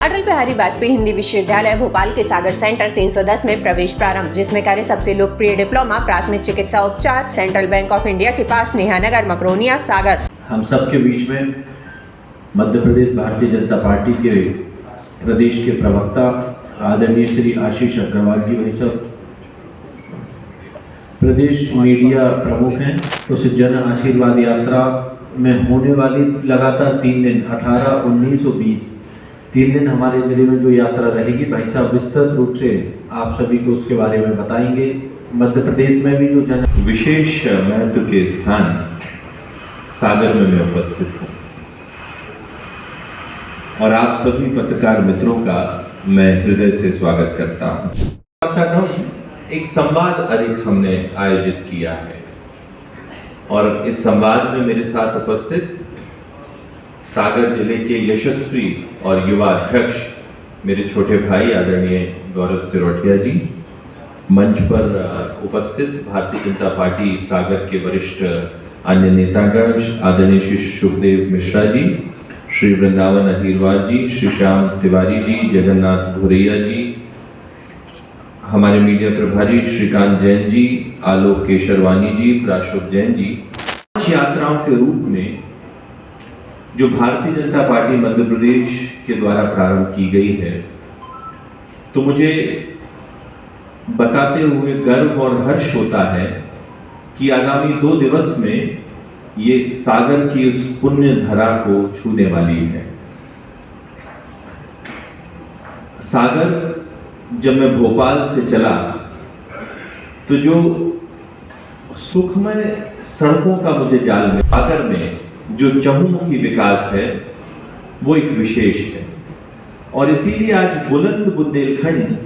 अटल बिहारी वाजपेयी हिंदी विश्वविद्यालय भोपाल के सागर सेंटर 310 में प्रवेश प्रारंभ, जिसमें कार्य सबसे लोकप्रिय डिप्लोमा प्राथमिक चिकित्सा उपचार सेंट्रल बैंक ऑफ इंडिया के पास नेहानगर मकरोनिया सागर। हम सबके बीच में मध्य प्रदेश भारतीय जनता पार्टी के प्रदेश के प्रवक्ता आदरणीय श्री आशीष अग्रवाल जी भाई साहब, प्रदेश मीडिया प्रमुख हैं। उस जन आशीर्वाद यात्रा में होने वाली लगातार 3 दिन 18, 19 और 20 3 दिन हमारे जिले में जो यात्रा रहेगी, भाई साहब विस्तृत रूप से आप सभी को उसके बारे में बताएंगे। मध्य प्रदेश में भी जो जन विशेष महत्व के स्थान सागर में मैं उपस्थित हूँ और आप सभी पत्रकार मित्रों का मैं हृदय से स्वागत करता हूँ। तक हम एक संवाद अधिक हमने आयोजित किया है और इस संवाद में मेरे साथ उपस्थित सागर जिले के यशस्वी और युवा अध्यक्ष मेरे छोटे भाई आदरणीय गौरव सिरोठिया जी, मंच पर उपस्थित भारतीय जनता पार्टी सागर के वरिष्ठ अन्य नेतागण आदरणीय श्री सुखदेव मिश्रा जी, श्री वृंदावन अहिरवार जी, श्री श्याम तिवारी जी, जगन्नाथ घुरैया जी, हमारे मीडिया प्रभारी श्रीकांत जैन जी, आलोक केशरवानी जी, प्राशुभ जैन जी। 5 यात्राओं के रूप में जो भारतीय जनता पार्टी मध्य प्रदेश के द्वारा प्रारंभ की गई है, तो मुझे बताते हुए गर्व और हर्ष होता है कि आगामी 2 दिवस में ये सागर की उस पुण्य धरा को छूने वाली है। सागर जब मैं भोपाल से चला तो जो सुखमय सड़कों का मुझे जाल में सागर में जो चहुमुखी विकास है वो एक विशेष है और इसीलिए आज बुलंद बुंदेलखंड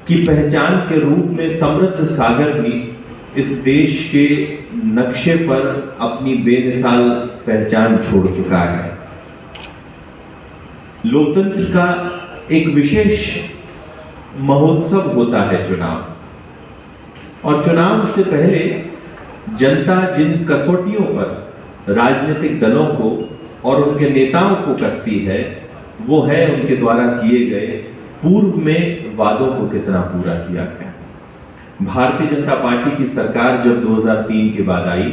की पहचान के रूप में समृद्ध सागर भी इस देश के नक्शे पर अपनी बेमिसाल पहचान छोड़ चुका है। लोकतंत्र का एक विशेष महोत्सव होता है चुनाव, और चुनाव से पहले जनता जिन कसौटियों पर राजनीतिक दलों को और उनके नेताओं को कसती है वो है उनके द्वारा किए गए पूर्व में वादों को कितना पूरा किया गया। भारतीय जनता पार्टी की सरकार जब 2003 के बाद आई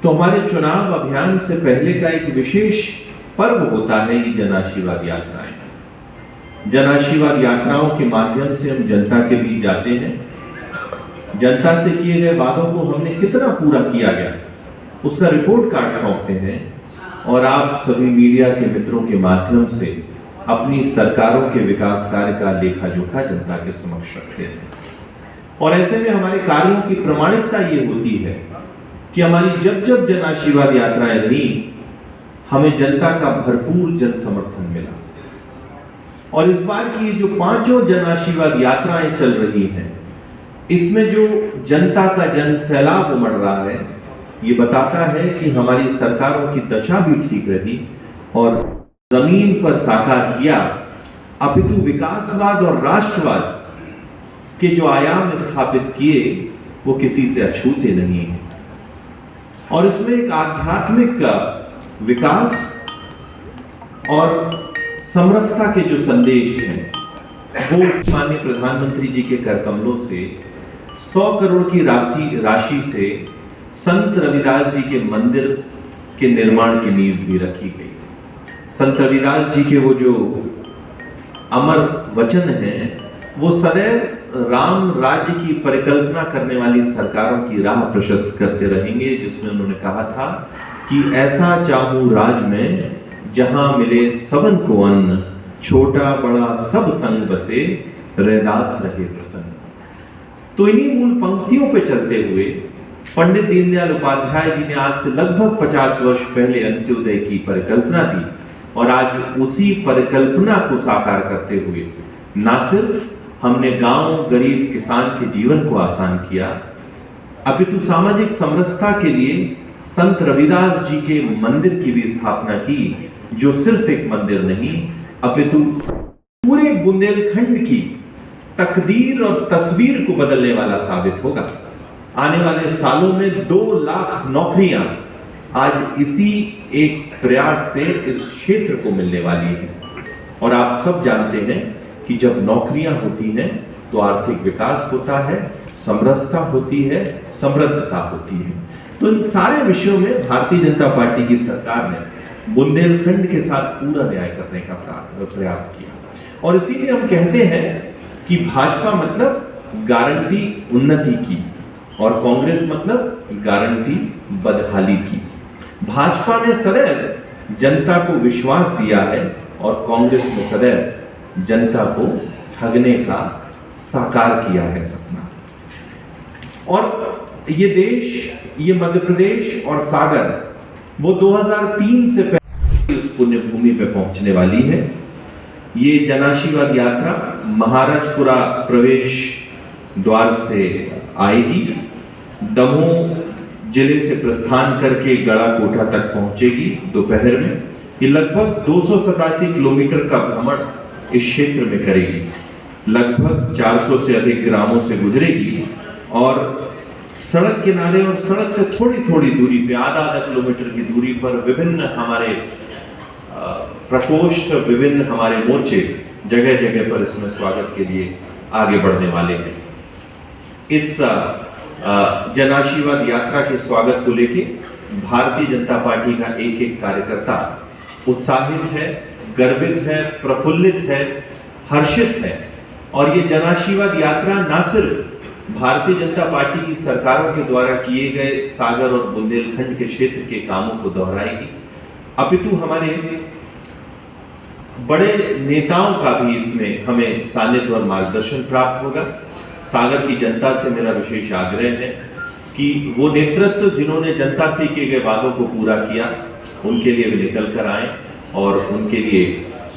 तो हमारे चुनाव अभियान से पहले का एक विशेष पर्व होता है ये जन आशीर्वाद यात्राएं। जन आशीर्वाद यात्राओं के माध्यम से हम जनता के बीच जाते हैं, जनता से किए गए वादों को हमने कितना पूरा किया गया उसका रिपोर्ट कार्ड सौंपते हैं और आप सभी मीडिया के मित्रों के माध्यम से अपनी सरकारों के विकास कार्य का लेखा जोखा जनता के समक्ष रखते हैं। और ऐसे में हमारे कार्यों की प्रमाणिकता ये होती है कि हमारी जब जब जन आशीर्वाद यात्राएं रही हमें जनता का भरपूर जन समर्थन मिला। और इस बार की जो 5 जन आशीर्वाद यात्राएं चल रही हैं, इसमें जो जनता का जन सैलाब उमड़ रहा है ये बताता है कि हमारी सरकारों की दशा भी ठीक रही और जमीन पर साकार किया, अपितु विकासवाद और राष्ट्रवाद के जो आयाम स्थापित किए वो किसी से अछूते नहीं है। और इसमें एक आध्यात्मिक विकास और समरसता के जो संदेश हैं वो माननीय प्रधानमंत्री जी के कर कमलों से 100 करोड़ की राशि से संत रविदास जी के मंदिर के निर्माण की नींव भी रखी गई। संत रविदास जी के वो जो अमर वचन हैं वो सदैव राम राज्य की परिकल्पना करने वाली सरकारों की राह प्रशस्त करते रहेंगे, जिसमें उन्होंने कहा था कि ऐसा चाहूं राज में जहां मिले सबन को अन्न, छोटा बड़ा सब संग बसे, रैदास रहे प्रसन्न। तो इन्हीं मूल पंक्तियों पे चलते हुए पंडित दीनदयाल उपाध्याय जी ने आज से लगभग 50 वर्ष पहले अंत्योदय की परिकल्पना दी और आज उसी परिकल्पना को साकार करते हुए ना सिर्फ हमने गांव गरीब किसान के जीवन को आसान किया, अपितु सामाजिक समरसता के लिए संत रविदास जी के मंदिर की भी स्थापना की, जो सिर्फ एक मंदिर नहीं अपितु पूरे बुंदेलखंड की तकदीर और तस्वीर को बदलने वाला साबित होगा। आने वाले सालों में 2 लाख नौकरियां आज इसी एक प्रयास से इस क्षेत्र को मिलने वाली है। और आप सब जानते हैं कि जब नौकरियां होती हैं तो आर्थिक विकास होता है, समरसता होती है, समृद्धता होती है। तो इन सारे विषयों में भारतीय जनता पार्टी की सरकार ने बुंदेलखंड के साथ पूरा न्याय करने का प्रयास किया। और इसीलिए हम कहते हैं कि भाजपा मतलब गारंटी उन्नति की और कांग्रेस मतलब गारंटी बदहाली की। भाजपा ने सदैव जनता को विश्वास दिया है और कांग्रेस ने सदैव जनता को ठगने का साकार किया है सपना। और ये देश, ये मध्य प्रदेश और सागर वो 2003 से पहले उस पुण्य भूमि पे पहुंचने वाली है। ये जन आशीर्वाद यात्रा महाराजपुरा प्रवेश द्वार से आएगी, दमोह जिले से प्रस्थान करके गड़ा कोटा तक पहुंचेगी दोपहर में। ये लगभग 287 किलोमीटर का भ्रमण इस क्षेत्र में करेगी, लगभग 400 से अधिक ग्रामों से गुजरेगी और सड़क किनारे और सड़क से थोड़ी थोड़ी दूरी पे, आधा किलोमीटर की दूरी पर विभिन्न हमारे प्रकोष्ठ, विभिन्न हमारे मोर्चे जगह जगह पर इसमें स्वागत के लिए आगे बढ़ने वाले हैं। इस जन आशीर्वाद यात्रा के स्वागत को लेके भारतीय जनता पार्टी का एक एक कार्यकर्ता उत्साहित है, गर्वित है, प्रफुल्लित है, हर्षित है। और ये जन आशीर्वाद यात्रा न सिर्फ भारतीय जनता पार्टी की सरकारों के द्वारा किए गए सागर और बुंदेलखंड के क्षेत्र के कामों को दोहराएगी, अपितु हमारे बड़े नेताओं का भी इसमें हमें सानिध्य और मार्गदर्शन प्राप्त होगा। सागर की जनता से मेरा विशेष आग्रह है कि वो नेतृत्व जिन्होंने जनता से किए गए वादों को पूरा किया, उनके लिए वे निकल कर आए और उनके लिए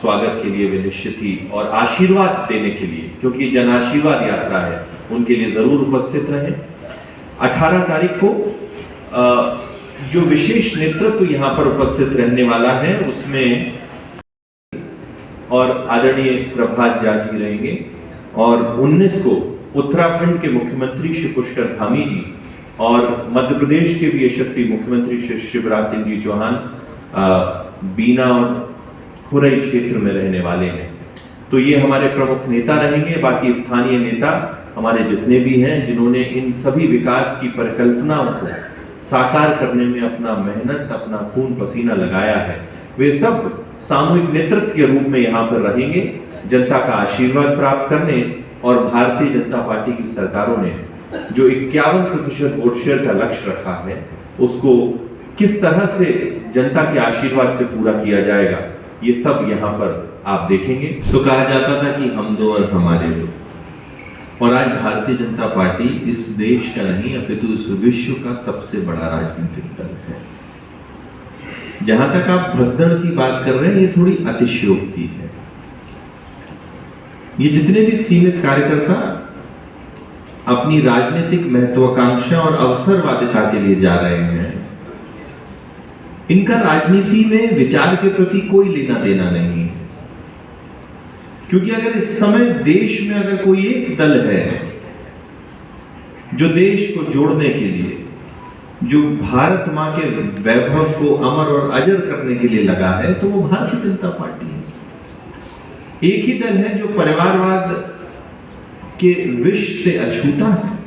स्वागत के लिए वे निश्चित ही और आशीर्वाद देने के लिए, क्योंकि जन आशीर्वाद यात्रा है, उनके लिए जरूर उपस्थित रहें। 18 तारीख को जो विशेष नेतृत्व यहाँ पर उपस्थित रहने वाला है उसमें और आदरणीय प्रभात झा जी रहेंगे और 19 को उत्तराखंड के मुख्यमंत्री श्री पुष्कर धामी जी और मध्य प्रदेश के भी यशस्वी मुख्यमंत्री श्री शिवराज सिंह जी चौहान बीना और खुरई क्षेत्र में रहने वाले हैं। तो ये हमारे प्रमुख नेता रहेंगे। बाकी स्थानीय नेता हमारे जितने भी हैं, जिन्होंने इन सभी विकास की परिकल्पनाओं को साकार करने में अपना मेहनत, अपना खून पसीना लगाया है, वे सब सामूहिक नेतृत्व के रूप में यहाँ पर रहेंगे, जनता का आशीर्वाद प्राप्त करने और भारतीय जनता पार्टी की सरकारों ने जो 51% वोट शेयर का लक्ष्य रखा है उसको किस तरह से जनता के आशीर्वाद से पूरा किया जाएगा, ये सब यहाँ पर आप देखेंगे। तो कहा जाता था कि हम दो और हमारे दो, और आज भारतीय जनता पार्टी इस देश का नहीं अपितु इस विश्व का सबसे बड़ा राजनीतिक दल है। जहां तक आप भगदड़ की बात कर रहे हैं, ये थोड़ी अतिशयोक्ति है। ये जितने भी सीमित कार्यकर्ता अपनी राजनीतिक महत्वाकांक्षा और अवसरवादिता के लिए जा रहे हैं, इनका राजनीति में विचार के प्रति कोई लेना देना नहीं है। क्योंकि अगर इस समय देश में अगर कोई एक दल है जो देश को जोड़ने के लिए, जो भारत मां के वैभव को अमर और अजर करने के लिए लगा है, तो वो भारतीय जनता पार्टी है। एक ही दल है जो परिवारवाद के विष से अछूता है।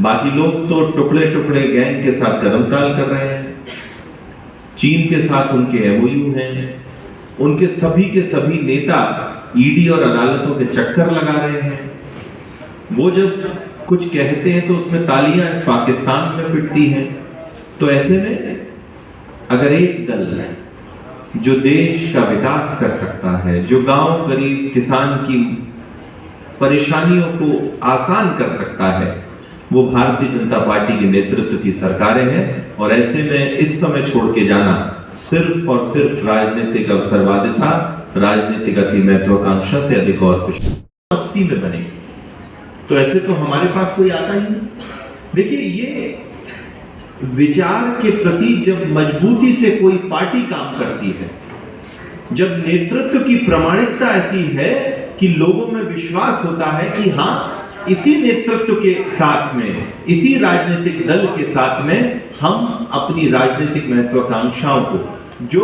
बाकी लोग तो टुकड़े टुकड़े गैंग के साथ कदम ताल कर रहे हैं, चीन के साथ उनके एमओयू हैं, उनके सभी के सभी नेता ईडी और अदालतों के चक्कर लगा रहे हैं। वो जब कुछ कहते हैं तो उसमें तालियां पाकिस्तान में पिटती हैं। तो ऐसे में अगर एक दल जो देश का विकास कर सकता है, जो गांव गरीब किसान की परेशानियों को आसान कर सकता है, वो भारतीय जनता पार्टी के नेतृत्व की सरकारें हैं। और ऐसे में इस समय छोड़ के जाना सिर्फ और सिर्फ राजनीतिक अवसरवादिता, राजनीतिक अति महत्वाकांक्षा से अधिक और कुछ 80 में बने, तो ऐसे तो हमारे पास कोई आता ही नहीं। देखिए, ये विचार के प्रति जब मजबूती से कोई पार्टी काम करती है, जब नेतृत्व की प्रामाणिकता ऐसी है कि लोगों में विश्वास होता है कि हाँ, इसी नेतृत्व के साथ में, इसी राजनीतिक दल के साथ में हम अपनी राजनीतिक महत्वाकांक्षाओं को, जो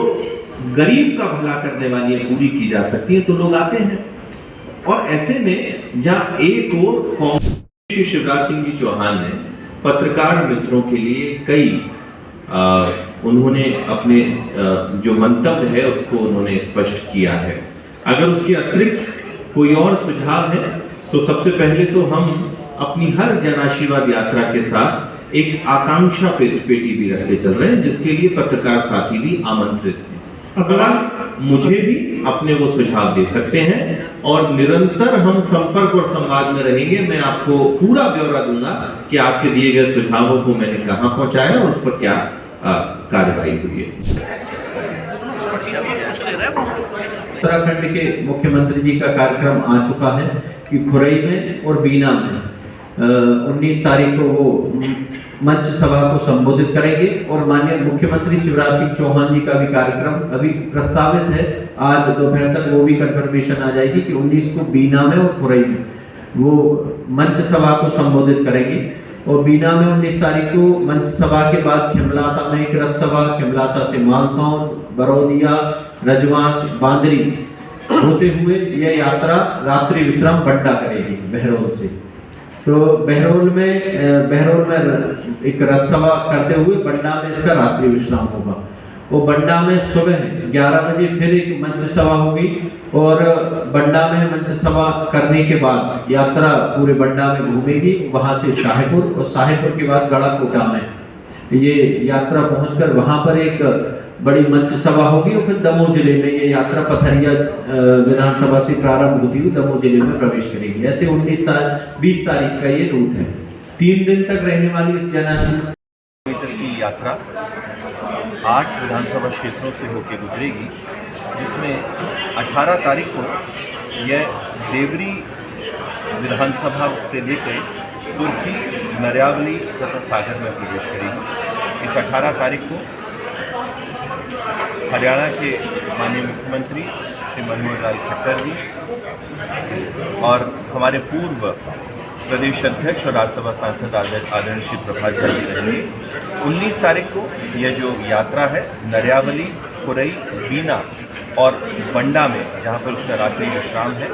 गरीब का भला करने वाली पूरी की जा सकती है तो लोग आते हैं। और ऐसे में जहां एक और कांग्रेस शिवराज सिंह जी चौहान ने पत्रकार मित्रों के लिए कई उन्होंने अपने जो मंतव्य है उसको उन्होंने स्पष्ट किया है। अगर उसके अतिरिक्त कोई और सुझाव है तो सबसे पहले तो हम अपनी हर जन आशीर्वाद यात्रा के साथ एक आकांक्षा पेटी भी रख के चल रहे हैं, जिसके लिए पत्रकार साथी भी आमंत्रित हैं। अगर आप मुझे भी अपने वो सुझाव दे सकते हैं और निरंतर हम संपर्क और संवाद में रहेंगे। मैं आपको पूरा ब्यौरा दूंगा कि आपके दिए गए सुझावों को मैंने कहां पहुंचाया और उस पर क्या कार्रवाई हुई है। उत्तराखंड के मुख्यमंत्री जी का कार्यक्रम आ चुका है कि खुरई में और बीना में 19 तारीख को वो मंच सभा को संबोधित करेंगे और माननीय मुख्यमंत्री शिवराज सिंह चौहान जी का भी कार्यक्रम अभी प्रस्तावित है। आज दोपहर तक वो भी कंफर्मेशन आ जाएगी कि 19 को बीना में और खुरई में वो मंच सभा को संबोधित करेंगे। और बीना में 19 तारीख को मंच सभा के बाद खिमलासा में एक रथ सभा, खिमलासा से मालतौन, बरौदिया, रजवास, बांदरी होते हुए यह यात्रा रात्रि विश्राम बंडा करेगी बहरोल से। तो बहरोल में एक रथ सभा करते हुए बंडा में इसका रात्रि विश्राम होगा। वो बंडा में सुबह 11 बजे फिर एक मंच सभा होगी और बंडा में मंच सभा करने के बाद यात्रा पूरे बंडा में घूमेगी, वहां से शाहपुर और शाहपुर के बाद गढ़ाकोटा में ये यात्रा पहुंचकर वहां पर एक बड़ी मंच सभा होगी और फिर दमोह जिले में ये यात्रा पथरिया विधानसभा से प्रारंभ होती हुई दमोह जिले में प्रवेश करेगी। ऐसे 20 तारीख का ये रूट है। 3 दिन तक रहने वाली इस जनाशीर्वाद की यात्रा 8 विधानसभा क्षेत्रों से होकर गुजरेगी, जिसमें 18 तारीख को यह देवरी विधानसभा से लेकर सुर्खी, नरियावली तथा सागर में प्रवेश करेगी। इस 18 तारीख को हरियाणा के माननीय मुख्यमंत्री श्री मनोहर लाल खट्टर जी और हमारे पूर्व प्रदेश अध्यक्ष और राज्यसभा सांसद आदरणीय श्री प्रभात झा जी रहेंगे। 19 तारीख को यह जो यात्रा है नरियावली, खुरई, बीना और बंडा में, जहाँ पर उसका रात्रि विश्राम है,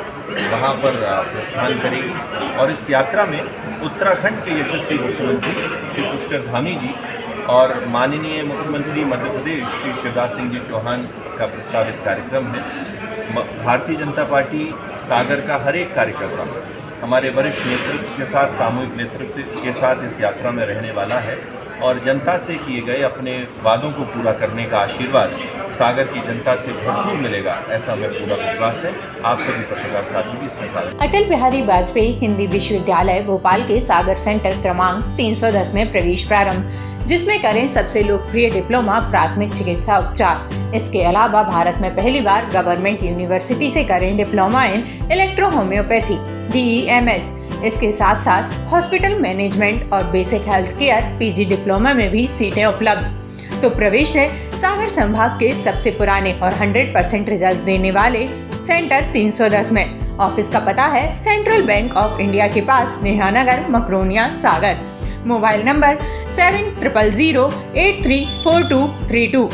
वहाँ पर प्रस्थान करेगी। और इस यात्रा में उत्तराखंड के यशस्वी मुख्यमंत्री श्री पुष्कर धामी जी और माननीय मुख्यमंत्री मध्य प्रदेश श्री शिवराज सिंह जी चौहान का प्रस्तावित कार्यक्रम है। भारतीय जनता पार्टी सागर का हर एक कार्यकर्ता हमारे वरिष्ठ नेतृत्व के साथ, सामूहिक नेतृत्व के साथ इस यात्रा में रहने वाला है और जनता से किए गए अपने वादों को पूरा करने का आशीर्वाद सागर की जनता से भरपूर मिलेगा, ऐसा मैं पूरा विश्वास है। आप सभी पत्रकार साथी भी इसमें शामिल। अटल बिहारी वाजपेयी हिंदी विश्वविद्यालय भोपाल के सागर सेंटर क्रमांक 310 में प्रवेश प्रारंभ, जिसमें करें सबसे लोकप्रिय डिप्लोमा प्राथमिक चिकित्सा उपचार। इसके अलावा भारत में पहली बार गवर्नमेंट यूनिवर्सिटी से करें diploma in electro homeopathy DEMS। इसके साथ साथ हॉस्पिटल मैनेजमेंट और basic health care PG diploma में भी सीटें उपलब्ध। तो प्रवेश है सागर संभाग के सबसे पुराने और 100% रिजल्ट देने वाले सेंटर 310 में। ऑफिस का पता है सेंट्रल बैंक ऑफ इंडिया के पास, नेहानगर, मकरोनिया, सागर। Mobile number 7000834232।